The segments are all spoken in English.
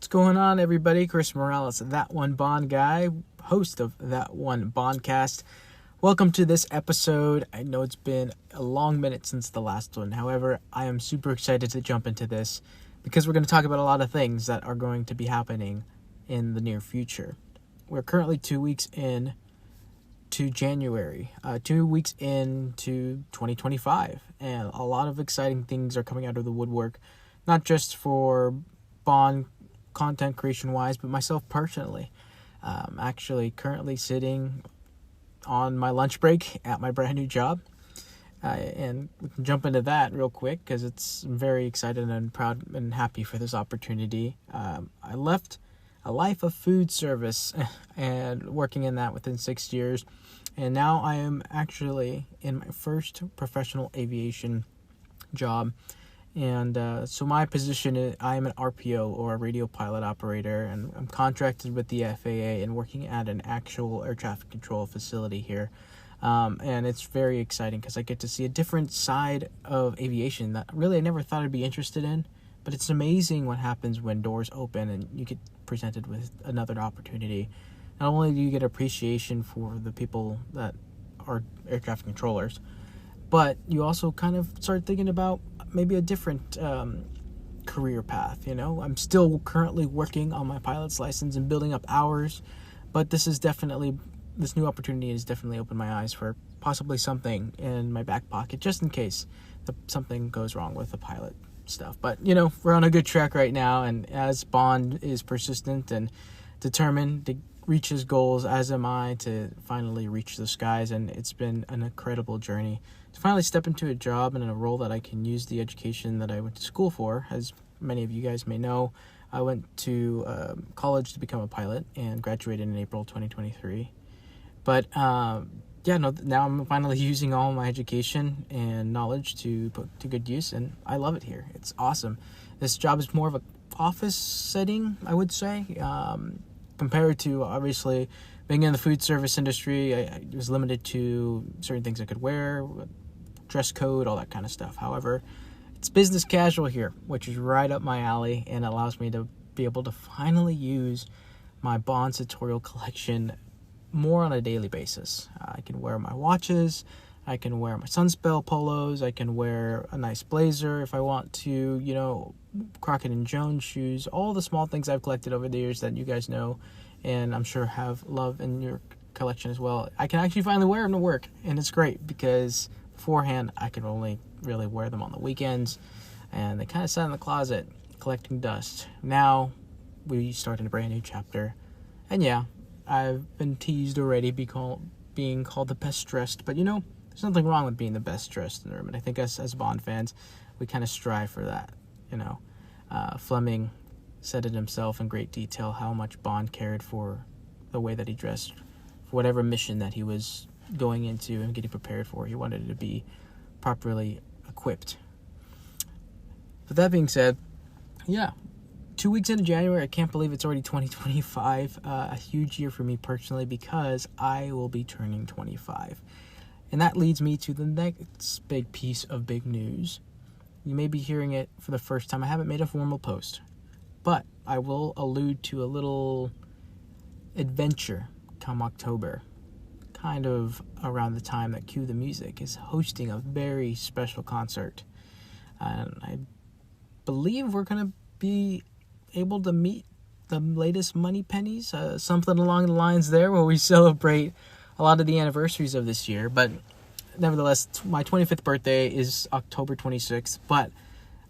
What's going on, everybody? Chris Morales, That One Bond Guy, host of That One Bondcast. Welcome to this episode. I know it's been a long minute since the last one. However, I am super excited to jump into this because we're going to talk about a lot of things that are going to be happening in the near future. We're currently 2 weeks in to January, 2 weeks into 2025, and a lot of exciting things are coming out of the woodwork, not just for Bond content creation wise, but myself personally. Actually currently sitting on my lunch break at my brand new job, and we can jump into that real quick because I'm very excited and proud and happy for this opportunity. I left a life of food service and working in that within 6 years, and now I am actually in my first professional aviation job. And so my position is I am an RPO, or a radio pilot operator, and I'm contracted with the FAA and working at an actual air traffic control facility here. And it's very exciting because I get to see a different side of aviation that really I never thought I'd be interested in. But it's amazing what happens when doors open and you get presented with another opportunity. Not only do you get appreciation for the people that are air traffic controllers, but you also kind of start thinking about maybe a different career path. I'm still currently working on my pilot's license and building up hours, but this new opportunity has definitely opened my eyes for possibly something in my back pocket, just in case something goes wrong with the pilot stuff. But we're on a good track right now, and as Bond is persistent and determined to reach his goals, as am I to finally reach the skies, and it's been an incredible journey to finally step into a job and in a role that I can use the education that I went to school for. As many of you guys may know, I went to college to become a pilot and graduated in April 2023. But now I'm finally using all my education and knowledge to put to good use, and I love it here. It's awesome. This job is more of an office setting, I would say, compared to obviously being in the food service industry. I was limited to certain things I could wear, dress code, all that kind of stuff. However, it's business casual here, which is right up my alley and allows me to be able to finally use my Bond tutorial collection more on a daily basis. I can wear my watches, I can wear my Sunspell polos, I can wear a nice blazer if I want to, Crockett and Jones shoes, all the small things I've collected over the years that you guys know and I'm sure have love in your collection as well. I can actually finally wear them to work, and it's great because beforehand I could only really wear them on the weekends, and they kind of sat in the closet collecting dust. Now we start in a brand new chapter, and yeah, I've been teased already being called the best dressed, but there's nothing wrong with being the best dressed in the room, and I think us as Bond fans, we kind of strive for that. Fleming said it himself in great detail how much Bond cared for the way that he dressed for whatever mission that he was going into and getting prepared for. He wanted it to be properly equipped. But that being said, 2 weeks into January, I can't believe it's already 2025. A huge year for me personally because I will be turning 25. And that leads me to the next big piece of big news. You may be hearing it for the first time. I haven't made a formal post, but I will allude to a little adventure come October, kind of around the time that Cue the Music is hosting a very special concert. And I believe we're going to be able to meet the latest Money Pennies, something along the lines there where we celebrate a lot of the anniversaries of this year. But nevertheless, my 25th birthday is October 26th, but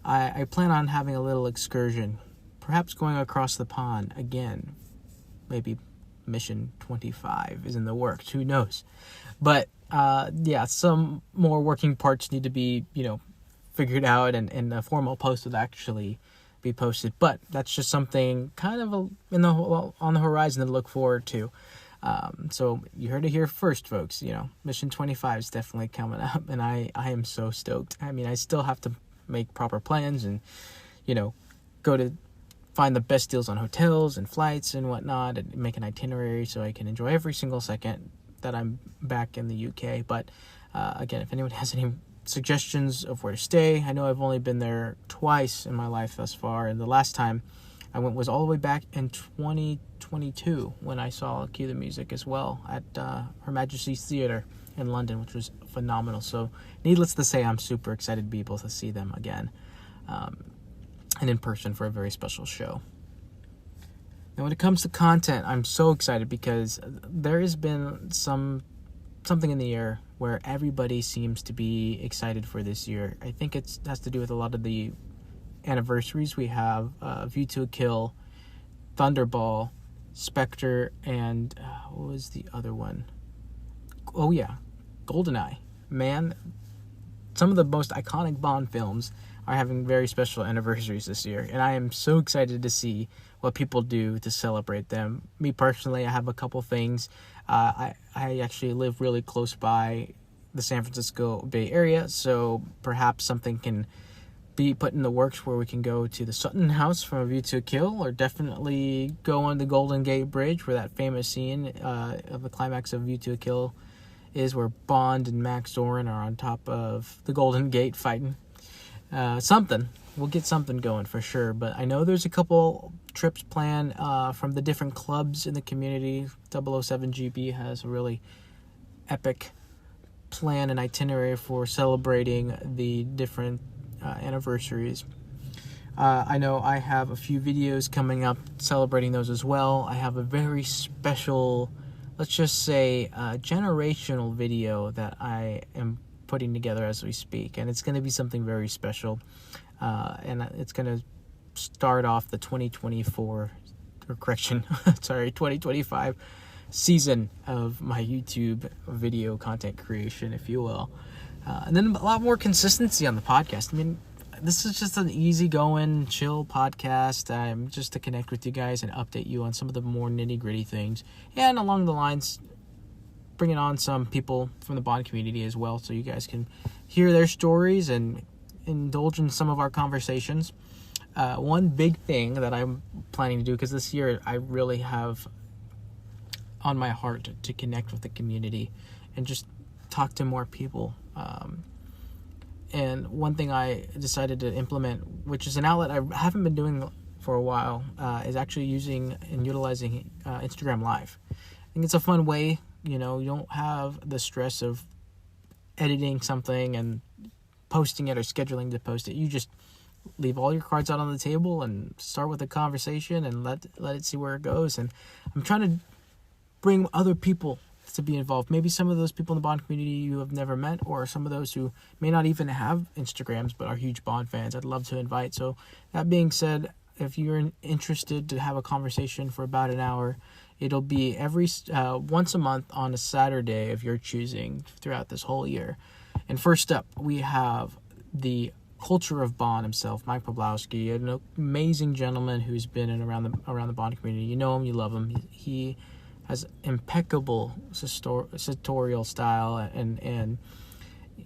I plan on having a little excursion, perhaps going across the pond again. Maybe Mission 25 is in the works, who knows. But some more working parts need to be, figured out, and a formal post would actually be posted. But that's just something kind of on the horizon to look forward to. So you heard it here first, folks. Mission 25 is definitely coming up, and I am so stoked. I mean, I still have to make proper plans and, go to find the best deals on hotels and flights and whatnot, and make an itinerary so I can enjoy every single second that I'm back in the UK. But again, if anyone has any suggestions of where to stay, I know I've only been there twice in my life thus far, and the last time was all the way back in 2022 when I saw Cue the Music as well at Her Majesty's Theatre in London, which was phenomenal. So needless to say, I'm super excited to be able to see them again, and in person for a very special show. Now, when it comes to content, I'm so excited because there has been something in the air where everybody seems to be excited for this year. I think it has to do with a lot of the anniversaries. We have View to a Kill, Thunderball, Spectre, and what was the other one? Oh yeah, GoldenEye. Man, some of the most iconic Bond films are having very special anniversaries this year, and I am so excited to see what people do to celebrate them. Me personally, I have a couple things. I actually live really close by the San Francisco Bay Area, so perhaps something can be put in the works where we can go to the Sutton House from A View to a Kill, or definitely go on the Golden Gate Bridge where that famous scene of the climax of View to a Kill is, where Bond and Max Zorin are on top of the Golden Gate fighting. Something. We'll get something going for sure, but I know there's a couple trips planned from the different clubs in the community. 007GB has a really epic plan and itinerary for celebrating the different anniversaries. I know I have a few videos coming up celebrating those as well. I have a very special, let's just say, generational video that I am putting together as we speak, and it's going to be something very special, and it's going to start off the 2025 season of my YouTube video content creation, if you will. And then a lot more consistency on the podcast. I mean, this is just an easygoing, chill podcast. Just to connect with you guys and update you on some of the more nitty-gritty things. And along the lines, bringing on some people from the Bond community as well, so you guys can hear their stories and indulge in some of our conversations. One big thing that I'm planning to do, because this year I really have on my heart to connect with the community and just talk to more people. And one thing I decided to implement, which is an outlet I haven't been doing for a while, is actually using and utilizing Instagram Live. I think it's a fun way. You know, you don't have the stress of editing something and posting it or scheduling to post it. You just leave all your cards out on the table and start with a conversation and let it see where it goes. And I'm trying to bring other people to be involved. Maybe some of those people in the Bond community you have never met, or some of those who may not even have Instagrams but are huge Bond fans. I'd love to invite. So that being said, if you're interested to have a conversation for about an hour, it'll be every once a month on a Saturday of your choosing throughout this whole year. And first up, we have the culture of Bond himself, Mike Poblowski, an amazing gentleman who's been around the Bond community. You know him, you love him. He has impeccable sartorial style, and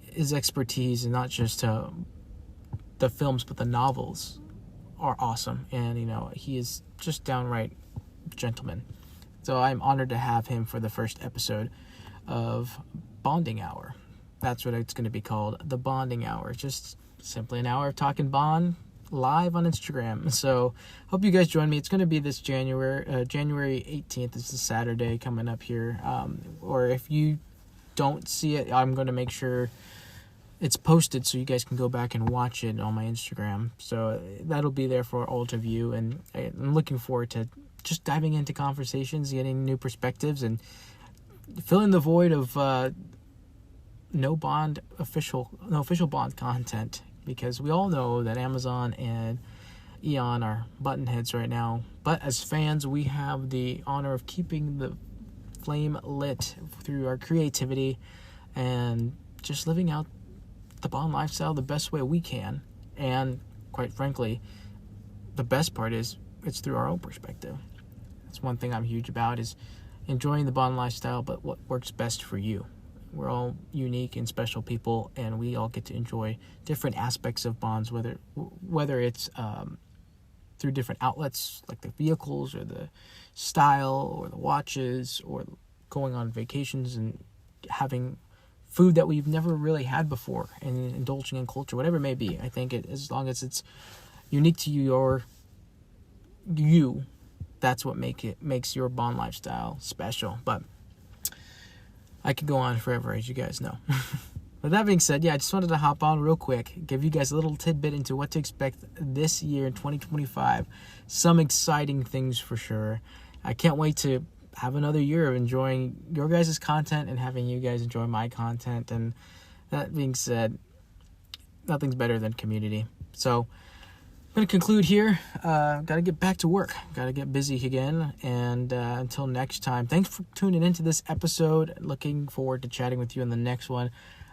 his expertise, and not just the films but the novels, are awesome. And he is just downright gentleman. So I'm honored to have him for the first episode of Bonding Hour. That's what it's going to be called, the Bonding Hour. Just simply an hour of talking Bond live on Instagram. So hope you guys join me. It's going to be this January 18th is the Saturday coming up here. Or if you don't see it, I'm going to make sure it's posted so you guys can go back and watch it on my Instagram. So that'll be there for all to view, and I'm looking forward to just diving into conversations, getting new perspectives, and filling the void of no official Bond content, because we all know that Amazon and Eon are button heads right now. But as fans, we have the honor of keeping the flame lit through our creativity and just living out the Bond lifestyle the best way we can. And quite frankly, the best part is it's through our own perspective. That's one thing I'm huge about, is enjoying the Bond lifestyle, but what works best for you. We're all unique and special people, and we all get to enjoy different aspects of Bonds, whether it's through different outlets like the vehicles or the style or the watches, or going on vacations and having food that we've never really had before, and indulging in culture, whatever it may be. I think as long as it's unique to your you. That's what makes your Bond lifestyle special. But I could go on forever, as you guys know. With that being said, I just wanted to hop on real quick, give you guys a little tidbit into what to expect this year in 2025. Some exciting things for sure. I can't wait to have another year of enjoying your guys' content and having you guys enjoy my content. And that being said, nothing's better than community. So I'm going to conclude here. Got to get back to work. Got to get busy again. And until next time, thanks for tuning into this episode. Looking forward to chatting with you in the next one.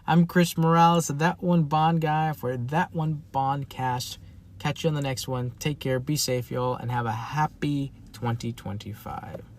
I'm Chris Morales, That One Bond Guy for That One Bondcast. Catch you on the next one. Take care, be safe, y'all, and have a happy 2025.